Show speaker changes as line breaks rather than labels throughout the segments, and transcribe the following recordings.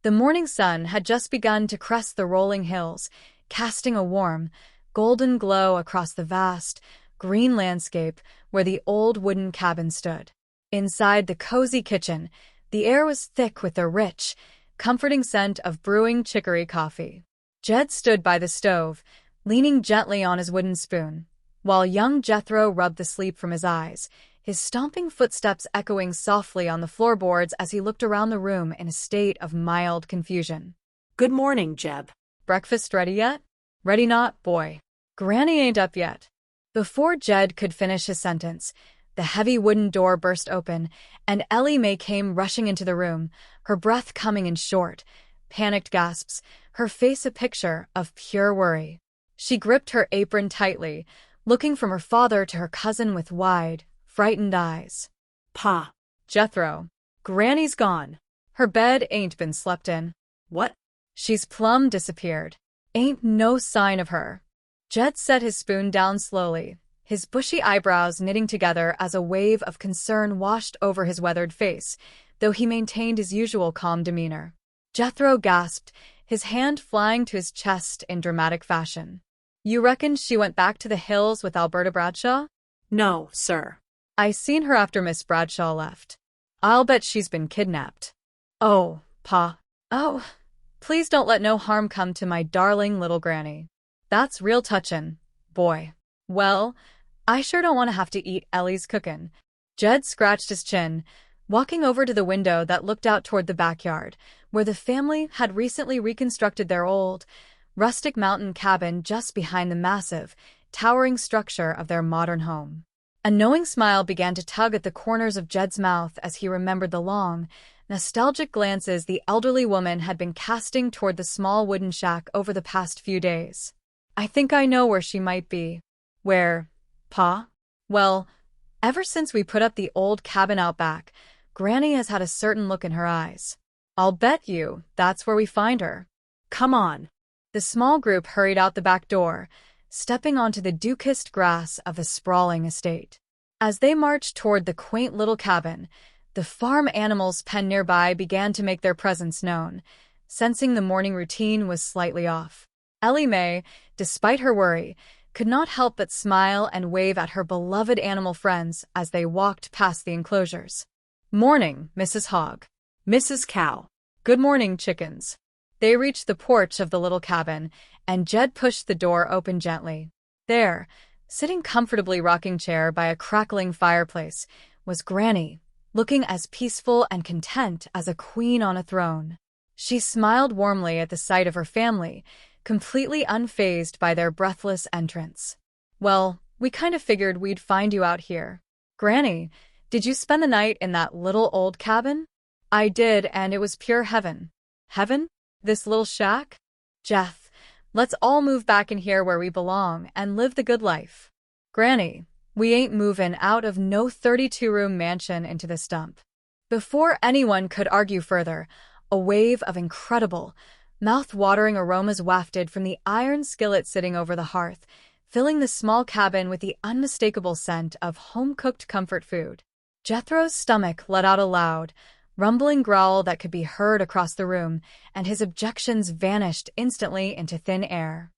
The morning sun had just begun to crest the rolling hills, casting a warm, golden glow across the vast, green landscape where the old wooden cabin stood. Inside the cozy kitchen, the air was thick with the rich, comforting scent of brewing chicory coffee. Jed stood by the stove, leaning gently on his wooden spoon, while young Jethro rubbed the sleep from his eyes, his stomping footsteps echoing softly on the floorboards as he looked around the room in a state of mild confusion.
Good morning, Jeb.
Breakfast ready yet? Ready not, boy. Granny ain't up yet. Before Jed could finish his sentence, the heavy wooden door burst open, and Ellie Mae came rushing into the room, her breath coming in short, panicked gasps, her face a picture of pure worry. She gripped her apron tightly, looking from her father to her cousin with wide, frightened eyes.
Pa.
Jethro. Granny's gone. Her bed ain't been slept in.
What?
She's plumb disappeared. Ain't no sign of her. Jed set his spoon down slowly, his bushy eyebrows knitting together as a wave of concern washed over his weathered face, though he maintained his usual calm demeanor. Jethro gasped, his hand flying to his chest in dramatic fashion. You reckon she went back to the hills with Alberta Bradshaw?
No, sir.
I seen her after Miss Bradshaw left. I'll bet she's been kidnapped. Oh, Pa. Oh, please don't let no harm come to my darling little granny. That's real touchin', boy. Well, I sure don't want to have to eat Ellie's cookin'. Jed scratched his chin, walking over to the window that looked out toward the backyard, where the family had recently reconstructed their old, rustic mountain cabin just behind the massive, towering structure of their modern home. A knowing smile began to tug at the corners of Jed's mouth as he remembered the long, nostalgic glances the elderly woman had been casting toward the small wooden shack over the past few days. I think I know where she might be. Where, Pa? Well, ever since we put up the old cabin out back, Granny has had a certain look in her eyes. I'll bet you that's where we find her. Come on. The small group hurried out the back door, stepping onto the dew-kissed grass of the sprawling estate. As they marched toward the quaint little cabin, the farm animals penned nearby began to make their presence known, sensing the morning routine was slightly off. Ellie Mae, despite her worry, could not help but smile and wave at her beloved animal friends as they walked past the enclosures. Morning, Mrs. Hog.
Mrs. Cow.
Good morning, chickens. They reached the porch of the little cabin, and Jed pushed the door open gently. There, sitting comfortably rocking chair by a crackling fireplace, was Granny, looking as peaceful and content as a queen on a throne. She smiled warmly at the sight of her family, completely unfazed by their breathless entrance. Well, we kind of figured we'd find you out here. Granny, did you spend the night in that little old cabin? I did, and it was pure heaven. Heaven? This little shack? Jeff, let's all move back in here where we belong and live the good life. Granny, we ain't movin' out of no 32-room mansion into this dump. Before anyone could argue further, a wave of incredible, mouth-watering aromas wafted from the iron skillet sitting over the hearth, filling the small cabin with the unmistakable scent of home-cooked comfort food. Jethro's stomach let out a loud, rumbling growl that could be heard across the room, and his objections vanished instantly into thin air.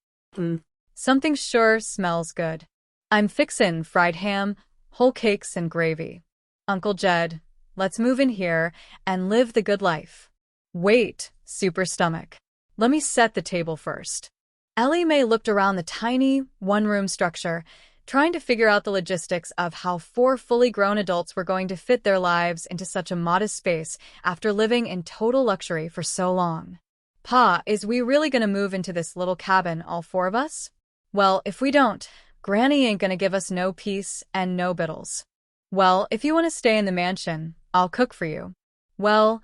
Something sure smells good. I'm fixin' fried ham, whole cakes, and gravy. Uncle Jed, let's move in here and live the good life. Wait, super stomach. Let me set the table first. Ellie Mae looked around the tiny, one-room structure, trying to figure out the logistics of how 4 fully grown adults were going to fit their lives into such a modest space after living in total luxury for so long. Pa, is we really gonna move into this little cabin, all 4 of us? Well, if we don't, Granny ain't gonna give us no peace and no biddles. Well, if you want to stay in the mansion, I'll cook for you. Well,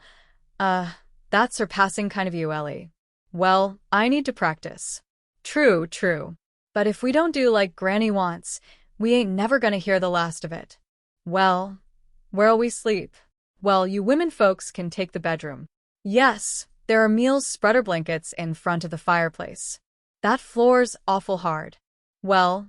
that's surpassing kind of you, Ellie. Well, I need to practice. True, true. But if we don't do like Granny wants, we ain't never gonna hear the last of it. Well, where'll we sleep? Well, you women folks can take the bedroom. Yes, there are meals spreader blankets in front of the fireplace. That floor's awful hard. Well,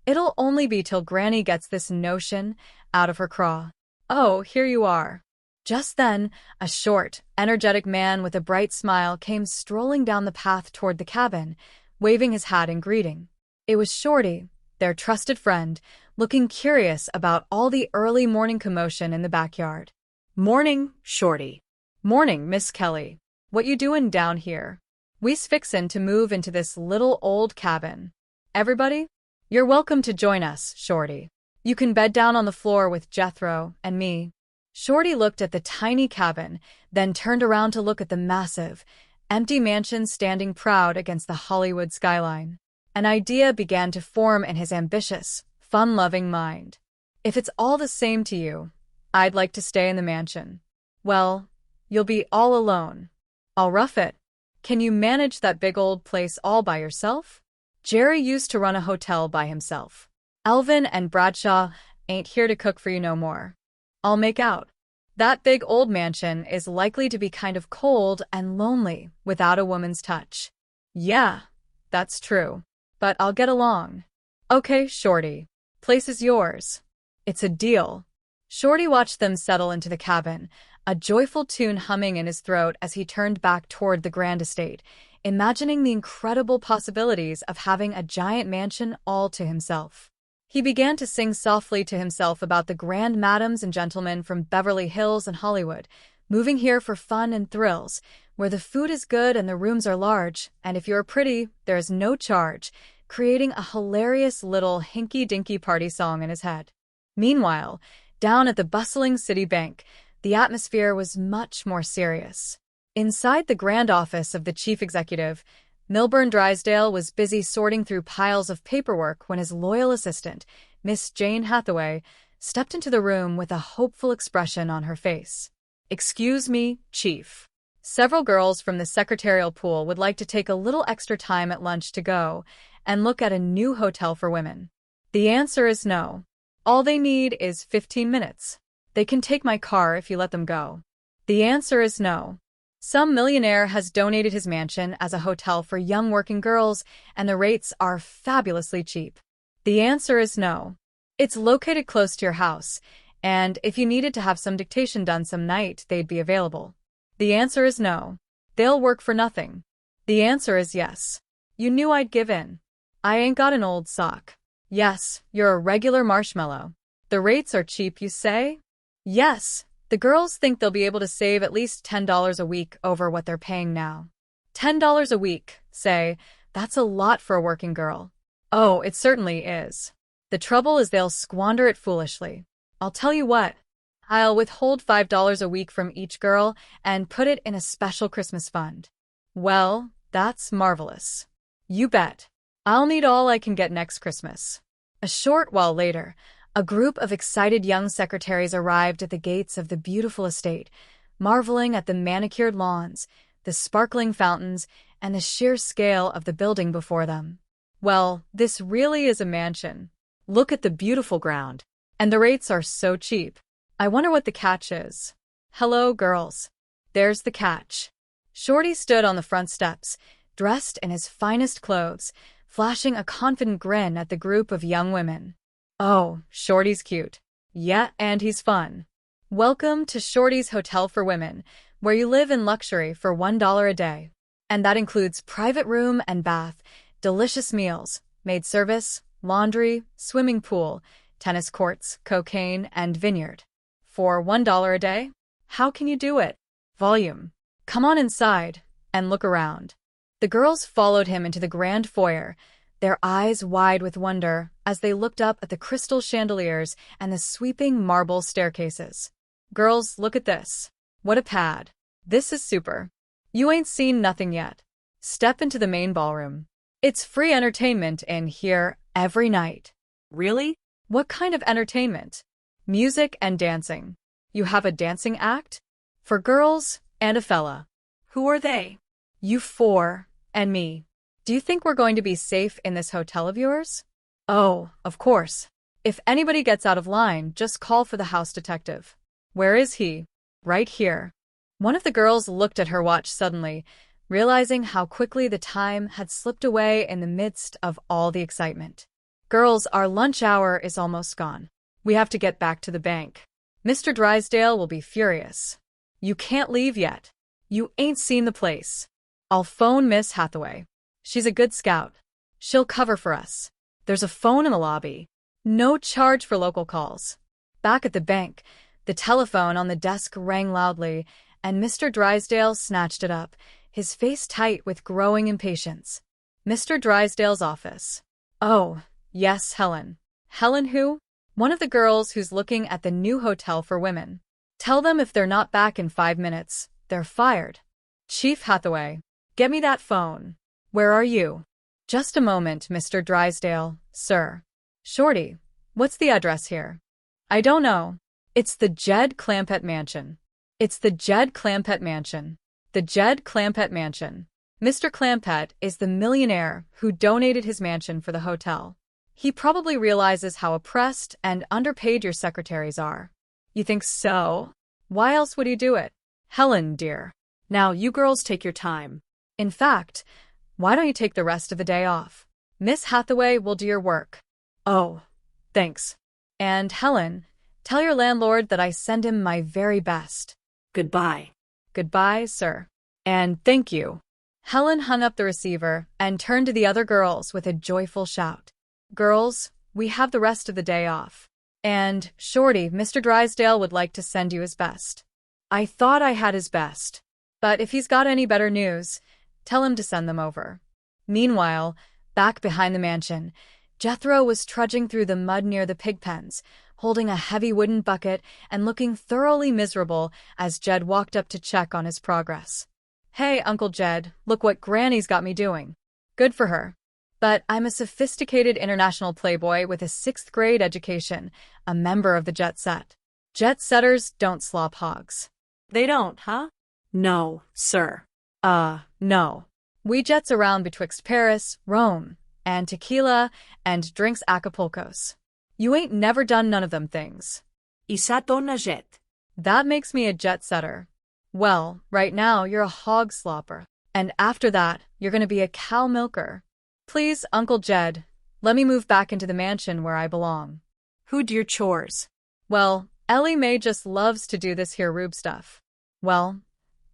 it'll only be till Granny gets this notion out of her craw. Oh, here you are. Just then, a short, energetic man with a bright smile came strolling down the path toward the cabin, waving his hat in greeting. It was Shorty, their trusted friend, looking curious about all the early morning commotion in the backyard.
Morning, Shorty.
Morning, Miss Kelly. What you doin' down here? We's fixin' to move into this little old cabin. Everybody? You're welcome to join us, Shorty. You can bed down on the floor with Jethro and me. Shorty looked at the tiny cabin, then turned around to look at the massive, empty mansion standing proud against the Hollywood skyline. An idea began to form in his ambitious, fun-loving mind. If it's all the same to you, I'd like to stay in the mansion. Well, you'll be all alone. I'll rough it. Can you manage that big old place all by yourself? Jerry used to run a hotel by himself. Elvin and Bradshaw ain't here to cook for you no more. I'll make out. That big old mansion is likely to be kind of cold and lonely without a woman's touch. Yeah, that's true. But I'll get along. Okay, Shorty. Place is yours. It's a deal. Shorty watched them settle into the cabin, a joyful tune humming in his throat as he turned back toward the grand estate, imagining the incredible possibilities of having a giant mansion all to himself. He began to sing softly to himself about the grand madams and gentlemen from Beverly Hills and Hollywood, moving here for fun and thrills, where the food is good and the rooms are large, and if you're pretty, there is no charge, creating a hilarious little hinky-dinky party song in his head. Meanwhile, down at the bustling city bank, the atmosphere was much more serious. Inside the grand office of the chief executive, Milburn Drysdale was busy sorting through piles of paperwork when his loyal assistant, Miss Jane Hathaway, stepped into the room with a hopeful expression on her face. "Excuse me, Chief. Several girls from the secretarial pool would like to take a little extra time at lunch to go and look at a new hotel for women. The answer is no. All they need is 15 minutes. They can take my car if you let them go. The answer is no. Some millionaire has donated his mansion as a hotel for young working girls, and the rates are fabulously cheap. The answer is no. It's located close to your house, and if you needed to have some dictation done some night, they'd be available. The answer is no. They'll work for nothing. The answer is yes. You knew I'd give in. I ain't got an old sock. Yes, you're a regular marshmallow. The rates are cheap, you say? Yes. The girls think they'll be able to save at least $10 a week over what they're paying now. $10 a week, say, that's a lot for a working girl. Oh, it certainly is. The trouble is they'll squander it foolishly. I'll tell you what, I'll withhold $5 a week from each girl and put it in a special Christmas fund. Well, that's marvelous. You bet. I'll need all I can get next Christmas. A short while later, a group of excited young secretaries arrived at the gates of the beautiful estate, marveling at the manicured lawns, the sparkling fountains, and the sheer scale of the building before them. Well, this really is a mansion. Look at the beautiful ground. And the rates are so cheap. I wonder what the catch is. Hello, girls. There's the catch. Shorty stood on the front steps, dressed in his finest clothes, flashing a confident grin at the group of young women. Oh, Shorty's cute. Yeah, and he's fun. Welcome to Shorty's Hotel for Women, where you live in luxury for $1 a day. And that includes private room and bath, delicious meals, maid service, laundry, swimming pool, tennis courts, cocaine, and vineyard. For $1 a day? How can you do it? Volume. Come on inside and look around. The girls followed him into the grand foyer, their eyes wide with wonder as they looked up at the crystal chandeliers and the sweeping marble staircases. Girls, look at this. What a pad. This is super. You ain't seen nothing yet. Step into the main ballroom. It's free entertainment in here every night.
Really?
What kind of entertainment? Music and dancing. You have a dancing act? For girls and a fella. Who are they? You four and me. Do you think we're going to be safe in this hotel of yours? Oh, of course. If anybody gets out of line, just call for the house detective. Where is he? Right here. One of the girls looked at her watch suddenly, realizing how quickly the time had slipped away in the midst of all the excitement. Girls, our lunch hour is almost gone. We have to get back to the bank. Mr. Drysdale will be furious. You can't leave yet. You ain't seen the place. I'll phone Miss Hathaway. She's a good scout. She'll cover for us. There's a phone in the lobby. No charge for local calls. Back at the bank, the telephone on the desk rang loudly, and Mr. Drysdale snatched it up, his face tight with growing impatience. Mr. Drysdale's office. Oh, yes, Helen. Helen who? One of the girls who's looking at the new hotel for women. Tell them if they're not back in 5 minutes, they're fired. Chief Hathaway, get me that phone. Where are you? Just a moment, Mr. Drysdale, sir. Shorty, what's the address here? I don't know. It's the Jed Clampett Mansion. It's the Jed Clampett Mansion. The Jed Clampett Mansion. Mr. Clampett is the millionaire who donated his mansion for the hotel. He probably realizes how oppressed and underpaid your secretaries are. You think so? Why else would he do it? Helen, dear.
Now you girls take your time.
In fact, why don't you take the rest of the day off? Miss Hathaway will do your work.
Oh, thanks.
And Helen, tell your landlord that I send him my very best.
Goodbye.
Goodbye, sir. And thank you. Helen hung up the receiver and turned to the other girls with a joyful shout. Girls, we have the rest of the day off. And, Shorty, Mr. Drysdale would like to send you his best. I thought I had his best. But if he's got any better news, tell him to send them over. Meanwhile, back behind the mansion, Jethro was trudging through the mud near the pig pens, holding a heavy wooden bucket and looking thoroughly miserable as Jed walked up to check on his progress. Hey, Uncle Jed, look what Granny's got me doing. Good for her. But I'm a sophisticated international playboy with a 6th grade education, a member of the jet set. Jet setters don't slop hogs.
They don't, huh? No, sir.
No. We jets around betwixt Paris, Rome, and tequila, and drinks Acapulcos. You ain't never done none of them things.
Isato na jet.
That makes me a jet setter. Well, right now you're a hog slopper, and after that, you're gonna be a cow milker. Please, Uncle Jed, let me move back into the mansion where I belong.
Who do your chores?
Well, Ellie Mae just loves to do this here rube stuff. Well,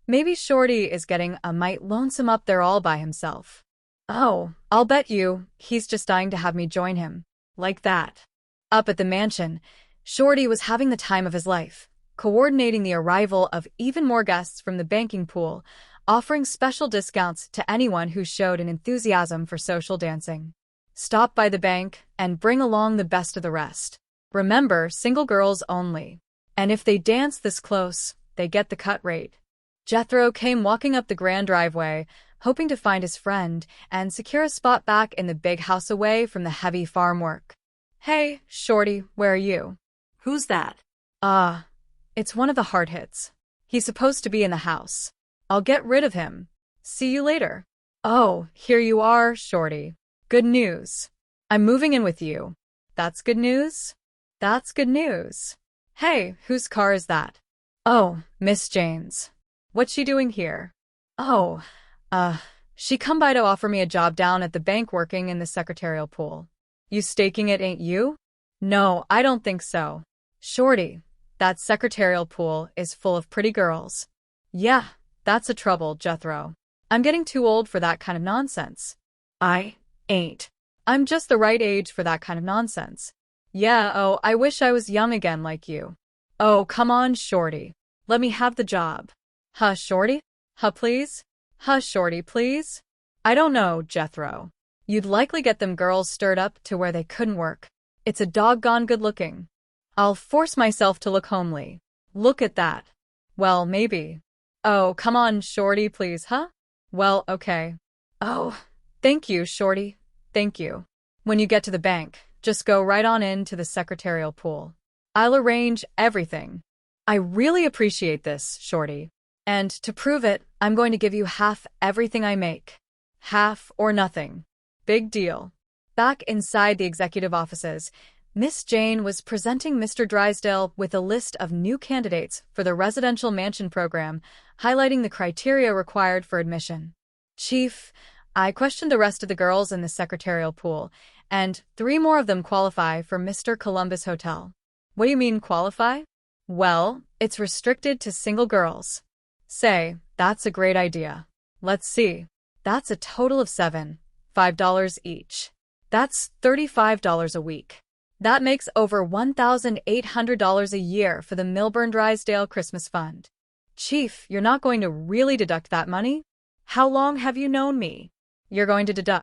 maybe Shorty is getting a mite lonesome up there all by himself. Oh, I'll bet you he's just dying to have me join him. Like that. Up at the mansion, Shorty was having the time of his life, coordinating the arrival of even more guests from the banking pool, offering special discounts to anyone who showed an enthusiasm for social dancing. Stop by the bank and bring along the best of the rest. Remember, single girls only. And if they dance this close, they get the cut rate. Jethro came walking up the grand driveway, hoping to find his friend and secure a spot back in the big house away from the heavy farm work. Hey, Shorty, where are you?
Who's that?
It's one of the hard hits. He's supposed to be in the house. I'll get rid of him. See you later. Oh, here you are, Shorty. Good news. I'm moving in with you. That's good news? That's good news. Hey, whose car is that? Oh, Miss Jane's. What's she doing here? Oh, she come by to offer me a job down at the bank working in the secretarial pool. You staking it, ain't you? No, I don't think so. Shorty, that secretarial pool is full of pretty girls. Yeah, that's a trouble, Jethro. I'm getting too old for that kind of nonsense. I ain't. I'm just the right age for that kind of nonsense. Yeah, oh, I wish I was young again like you. Oh, come on, Shorty. Let me have the job. Huh, Shorty? Huh, please? Huh, Shorty, please? I don't know, Jethro. You'd likely get them girls stirred up to where they couldn't work. It's a doggone good looking. I'll force myself to look homely. Look at that. Well, maybe. Oh, come on, Shorty, please, huh? Well, okay. Oh, thank you, Shorty. Thank you. When you get to the bank, just go right on in to the secretarial pool. I'll arrange everything. I really appreciate this, Shorty. And to prove it, I'm going to give you half everything I make. Half or nothing. Big deal. Back inside the executive offices, Miss Jane was presenting Mr. Drysdale with a list of new candidates for the residential mansion program, highlighting the criteria required for admission. Chief, I questioned the rest of the girls in the secretarial pool, and 3 more of them qualify for Mr. Columbus Hotel. What do you mean qualify? Well, it's restricted to single girls. Say, that's a great idea. Let's see. That's a total of $5 each. That's $35 a week. That makes over $1,800 a year for the Milburn Drysdale Christmas Fund. Chief, you're not going to really deduct that money? How long have you known me? You're going to deduct